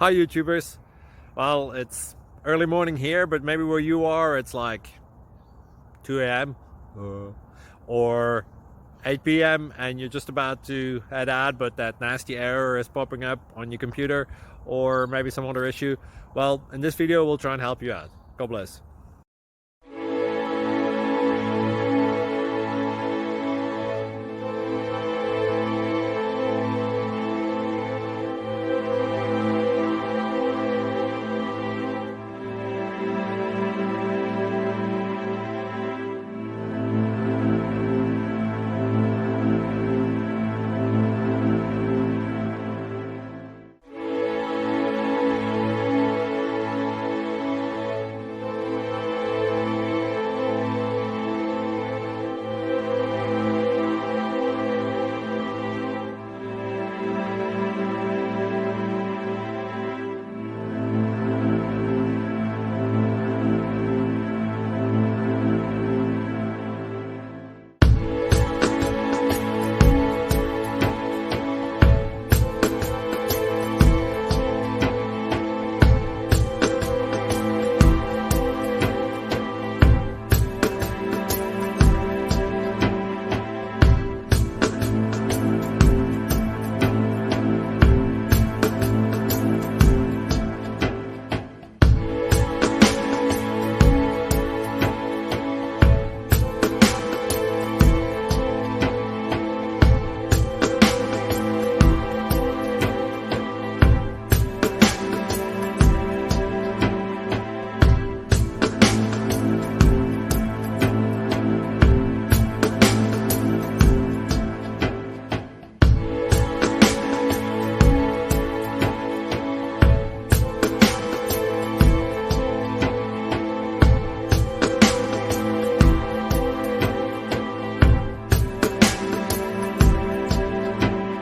Hi YouTubers. Well, it's early morning here, but maybe where you are it's like 2 a.m. or 8 p.m. and you're just about to head out, but that nasty error is popping up on your computer, or maybe some other issue. Well, in this video we'll try and help you out. God bless.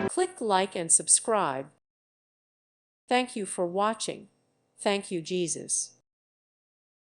Click like and subscribe. Thank you for watching. Thank you, Jesus.